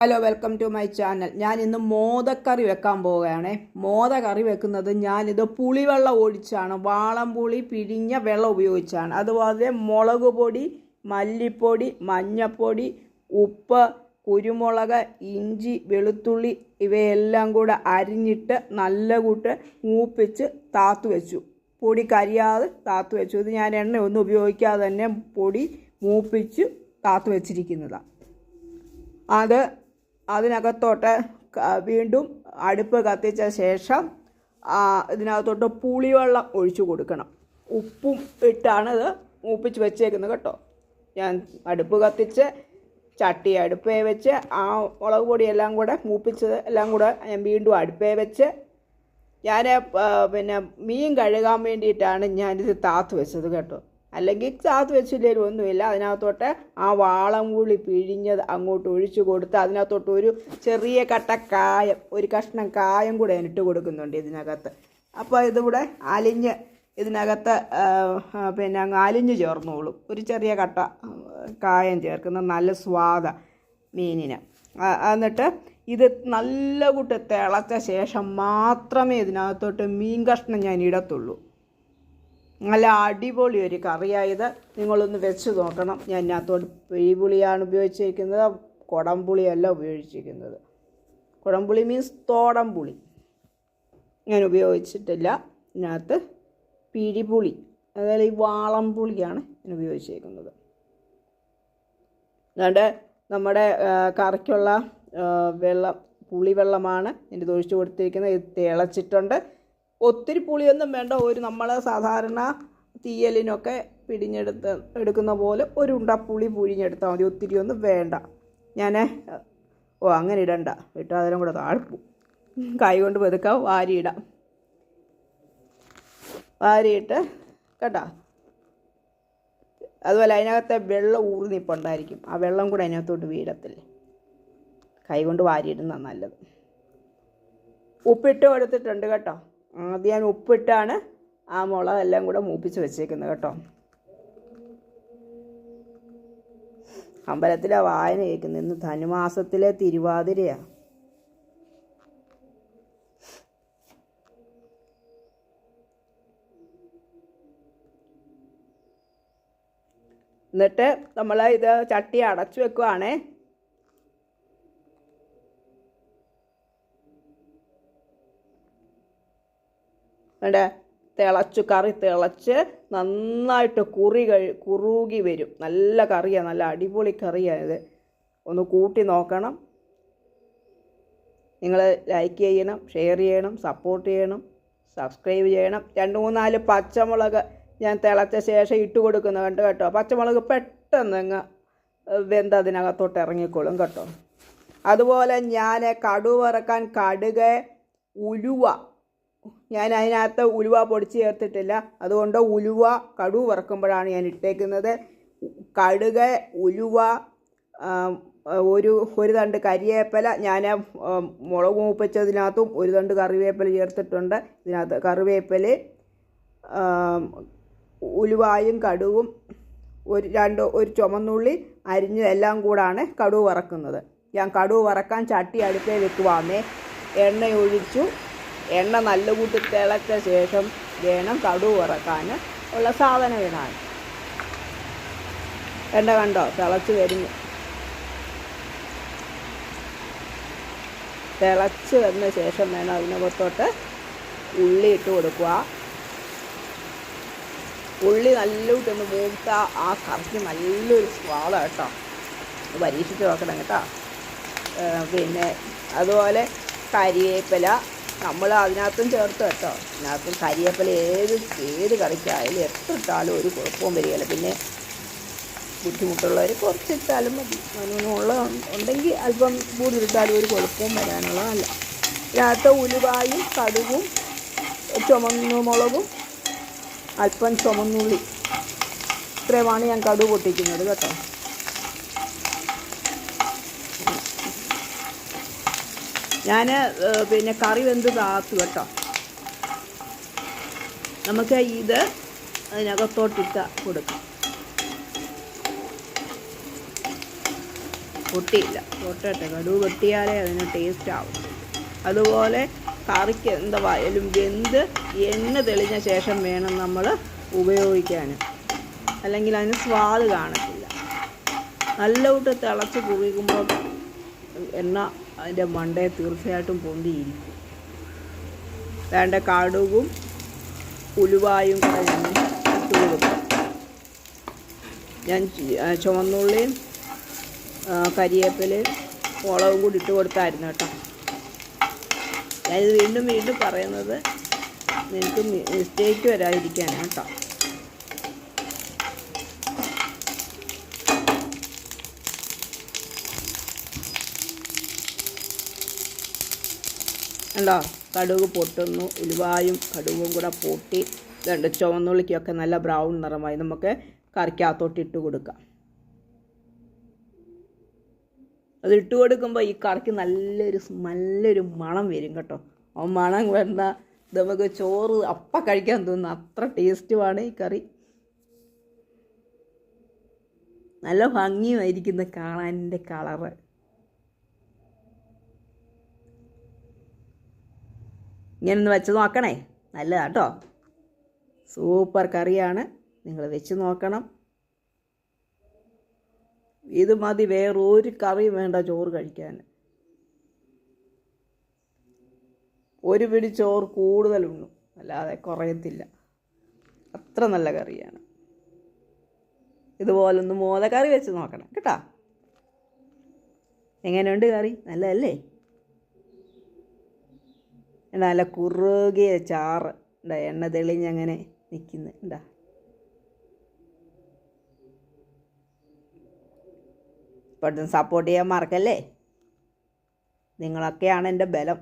Hello, welcome to my channel. ഞാൻ ഇന്ന് മോദക്കറി വെക്കാൻ പോവുകയാണ്. മോദക്കറി വെക്കുന്നത് ഞാനിത് പുളിവെള്ളം ഒഴിച്ചാണ്, വാളംപുളി പിഴിഞ്ഞ വെള്ളം ഉപയോഗിച്ചാണ്. അതുപോലെ മുളക് പൊടി, മല്ലിപ്പൊടി, മഞ്ഞൾപ്പൊടി, ഉപ്പ്, കുരുമുളക്, ഇഞ്ചി, വെളുത്തുള്ളി ഇവയെല്ലാം കൂടെ അരിഞ്ഞിട്ട് നല്ല കൂട്ട് മൂപ്പിച്ച് താത്തു വെച്ചു. പൊടി കരിയാതെ താത്തു വെച്ചു. ഇത് ഞാൻ എണ്ണയൊന്നും ഉപയോഗിക്കാതെ തന്നെ പൊടി മൂപ്പിച്ച് താത്തു വെച്ചിരിക്കുന്നതാണ്. അതിനകത്തോട്ട് വീണ്ടും അടുപ്പ് കത്തിച്ച ശേഷം ഇതിനകത്തോട്ട് പുളിവെള്ളം ഒഴിച്ചു കൊടുക്കണം. ഉപ്പും ഇട്ടാണ് ഇത് മൂപ്പിച്ച് വെച്ചേക്കുന്നത് കേട്ടോ. ഞാൻ അടുപ്പ് കത്തിച്ച് ചട്ടി അടുപ്പേ വെച്ച് മുളക് പൊടിയെല്ലാം കൂടെ മൂപ്പിച്ചത് എല്ലാം കൂടെ ഞാൻ വീണ്ടും അടുപ്പേ വെച്ച് ഞാൻ മീൻ കഴുകാൻ വേണ്ടിയിട്ടാണ് ഞാനിത് താത്ത് വെച്ചത് കേട്ടോ. അല്ലെങ്കിൽ താത്ത് വെച്ചില്ലേലും ഒന്നുമില്ല. അതിനകത്തോട്ട് വാളംപുളി പിഴിഞ്ഞത് അങ്ങോട്ട് ഒഴിച്ചു കൊടുത്ത് അതിനകത്തോട്ട് ഒരു ചെറിയ കട്ട കായം, ഒരു കഷ്ണം കായം കൂടെ ഞാൻ ഇട്ട് കൊടുക്കുന്നുണ്ട് ഇതിനകത്ത്. അപ്പോൾ ഇതിവിടെ ഇതിനകത്ത് അലിഞ്ഞ് ചേർന്നോളും. ഒരു ചെറിയ കട്ട കായം ചേർക്കുന്ന നല്ല സ്വാദ മീനിന്. എന്നിട്ട് ഇത് നല്ല കൂട്ട് തിളച്ച ശേഷം മാത്രമേ ഇതിനകത്തോട്ട് മീൻ കഷ്ണം ഞാൻ ഇടത്തുള്ളൂ. നല്ല അടിപൊളി ഒരു കറിയായത്, നിങ്ങളൊന്ന് വെച്ച് നോക്കണം. ഞാൻ ഇതിനകത്തോട്ട് പിഴിപുളിയാണ് ഉപയോഗിച്ചിരിക്കുന്നത്, കുടംപുളിയല്ല ഉപയോഗിച്ചിരിക്കുന്നത്. കുടംപുളി മീൻസ് തോടംപുളി ഞാൻ ഉപയോഗിച്ചിട്ടില്ല. ഇതിനകത്ത് പിഴിപുളി, അതായത് ഈ വാളംപുളിയാണ് ഞാൻ ഉപയോഗിച്ചിരിക്കുന്നത്. അതുകൊണ്ട് നമ്മുടെ കറിക്കുള്ള പുളിവെള്ളമാണ് എൻ്റെ ഒഴിച്ചു കൊടുത്തിരിക്കുന്നത്. ഇത് തിളച്ചിട്ടുണ്ട്. ഒത്തിരി പുളിയൊന്നും വേണ്ട. നമ്മൾ സാധാരണ തീയലിനൊക്കെ എടുക്കുന്ന പോലെ ഒരു ഉണ്ട പുളി പുഴിഞ്ഞെടുത്താൽ മതി. ഒത്തിരി ഒന്നും വേണ്ട. അങ്ങനെ ഇടണ്ട, ഇട്ടാൽ അതിനും കൂടെ താഴ്പ്പും. കൈ കൊണ്ട് വെതുക്കാം, വാരിയിടാം. വാരിയിട്ട് കേട്ടോ. അതുപോലെ അതിനകത്തെ വെള്ളം ഊർന്നിപ്പുണ്ടായിരിക്കും. ആ വെള്ളം കൂടെ അതിനകത്തോട്ട് വീഴത്തില്ലേ. കൈ കൊണ്ട് വാരിയിടുന്ന നല്ലത്. ഉപ്പിട്ട് കൊടുത്തിട്ടുണ്ട് കേട്ടോ. ആദ്യം ഞാൻ ഉപ്പിട്ടാണ് മുളക് എല്ലാം കൂടെ മൂപ്പിച്ച് വെച്ചേക്കുന്നത് കേട്ടോ. അമ്പലത്തിലെ വായന കേൾക്കുന്നത്. ഇന്ന് ധനുമാസത്തിലെ തിരുവാതിരയാണ്. എന്നിട്ട് നമ്മൾ ഇത് ചട്ടി അടച്ചു വെക്കുവാണേ. കറി തിളച്ച് നന്നായിട്ട് കുറുകി വരും. നല്ല കറിയാണ്, നല്ല അടിപൊളി കറിയാണ് ഇത്. ഒന്ന് കൂട്ടി നോക്കണം. നിങ്ങൾ ലൈക്ക് ചെയ്യണം, ഷെയർ ചെയ്യണം, സപ്പോർട്ട് ചെയ്യണം, സബ്സ്ക്രൈബ് ചെയ്യണം. 2-3-4 പച്ചമുളക് ഞാൻ തിളച്ച ശേഷം ഇട്ട് കൊടുക്കുന്നത് കേട്ടോ. പച്ചമുളക് പെട്ടെന്ന് വെന്തതിനകത്തോട്ട് ഇറങ്ങിക്കോളും കേട്ടോ. അതുപോലെ ഞാൻ കടുക് വറക്കാൻ ഉലുവ, ഞാൻ അതിനകത്ത് ഉലുവ പൊടിച്ച് ചേർത്തിട്ടില്ല. അതുകൊണ്ട് ഉലുവ കടുക് വറക്കുമ്പോഴാണ് ഞാൻ ഇട്ടേക്കുന്നത്. കടുക്, ഉലുവ, ഒരു തണ്ട് കരിവേപ്പില, ഞാൻ മുളക് മൂപ്പിച്ചതിനകത്തും ഒരു തണ്ട് കറിവേപ്പില ചേർത്തിട്ടുണ്ട്. ഇതിനകത്ത് കറിവേപ്പില, ഉലുവായും കടുകും ഒരു ചുമന്നുള്ളി അരിഞ്ഞതെല്ലാം കൂടാണ് കടുക് വറക്കുന്നത്. ഞാൻ കടുക് വറക്കാൻ ചട്ടി അടുപ്പേ വെക്കുവാന്നേ. എണ്ണ ഒഴിച്ചു. എണ്ണ നല്ല കൂട്ടി തിളച്ച ശേഷം വേണം കടുക് വറക്കാൻ ഉള്ള സാധനം ഇടാൻ. എണ്ണ കണ്ടോ തിളച്ച് വരുന്നു. തിളച്ച് വന്ന ശേഷം വേണം അതിനകത്തോട്ട് ഉള്ളി ഇട്ട് കൊടുക്കുക. ഉള്ളി നല്ല കൂട്ടൊന്ന് മൂത്ത ആ കറിക്ക് നല്ലൊരു സ്വാദാണ് കേട്ടോ. പരീക്ഷിച്ച് നോക്കണം കേട്ടോ. അതുപോലെ കരിവേപ്പില നമ്മൾ അതിനകത്തും ചേർത്ത് കേട്ടോ. അതിനകത്തും കരിവേപ്പില ഏത് കറിക്കായാലും എത്ര ഇട്ടാലും ഒരു കുഴപ്പവും വരികയില്ല. പിന്നെ ബുദ്ധിമുട്ടുള്ളവർ കുറച്ചിട്ടാലും മതി. ഉണ്ടെങ്കിൽ അല്പം കൂടുതലിട്ടാലും ഒരു കുഴപ്പവും വരാനുള്ളതല്ല. ഇതിനകത്ത് ഉലുവായും കടുകും ചുമന്ന മുളകും അല്പം ചുമന്നുള്ളി, ഇത്രയുമാണ് ഞാൻ കടുക് പൊട്ടിക്കുന്നത് കേട്ടോ. ഞാൻ കറി വെന്ത് താത്തു കേട്ടോ. നമുക്ക് ഇത് അതിനകത്തോട്ടിട്ട് കൊടുക്കാം. പൊട്ടിയില്ല. പൊട്ടട്ടെ, കടുക് പൊട്ടിയാലേ അതിന് ടേസ്റ്റ് ആവും. അതുപോലെ കറിക്ക് എന്തായാലും വെന്ത് എണ്ണ തെളിഞ്ഞ ശേഷം വേണം നമ്മൾ ഉപയോഗിക്കാൻ, അല്ലെങ്കിൽ അതിന് സ്വാദ് കാണത്തില്ല. നല്ലവിട്ട് തിളച്ച് കുറിക്കുമ്പോൾ എണ്ണ അതിൻ്റെ മണ്ടയെ തീർച്ചയായിട്ടും പൊന്തിയിരിക്കും. വേണ്ട കടുകും ഉലുവായും കൂടെ ഞാൻ ഇട്ട് കൊടുക്കും. ഞാൻ ചുവന്നുള്ളിയും കരിവേപ്പിലയും മുളകും കൂടി ഇട്ട് കൊടുത്തായിരുന്നു കേട്ടോ. ഞാനിത് വീണ്ടും പറയുന്നത് നിങ്ങൾക്ക് മിസ്റ്റേക്ക് വരാതിരിക്കാനാണ് കേട്ടോ. ഉണ്ടോ, കടുക് പൊട്ടുന്നു, ഉലുവായും കടുകും കൂടെ പൊട്ടി ഇതുണ്ട്. ചുവന്നുള്ളിക്കൊക്കെ നല്ല ബ്രൗൺ നിറമായി. നമുക്ക് കറിക്കകത്തോട്ട് ഇട്ട് കൊടുക്കാം. അത് ഇട്ട് കൊടുക്കുമ്പോൾ ഈ കറിക്ക് നല്ലൊരു മണം വരും കേട്ടോ. ആ മണം വന്ന നമുക്ക് ചോറ് അപ്പം കഴിക്കാൻ തോന്നുന്നു, അത്ര ടേസ്റ്റുമാണ് ഈ കറി. നല്ല ഭംഗിയുമായിരിക്കുന്ന കാണാനിൻ്റെ കളറ്. ഇങ്ങനെ ഒന്ന് വെച്ച് നോക്കണേ, നല്ലതാണ് കേട്ടോ. സൂപ്പർ കറിയാണ്, നിങ്ങൾ വെച്ച് നോക്കണം. ഇത് മതി, വേറൊരു കറിയും വേണ്ട ചോറ് കഴിക്കാൻ. ഒരു പിടി ചോറ് കൂടുതലുണ്ണും, അല്ലാതെ കുറയത്തില്ല. അത്ര നല്ല കറിയാണ്. ഇതുപോലൊന്ന് മോദക്കറി വെച്ച് നോക്കണം കേട്ടോ. എങ്ങനെയുണ്ട് കറി? നല്ലതല്ലേ? നല്ല കുറുകിയ ചാറ് ഉണ്ടാ, എണ്ണ തെളിഞ്ഞങ്ങനെ നിൽക്കുന്നു ഉണ്ടാ. ഇപ്പോഴത്തെ സപ്പോർട്ട് ചെയ്യാൻ മറക്കല്ലേ. നിങ്ങളൊക്കെയാണ് എൻ്റെ ബലം.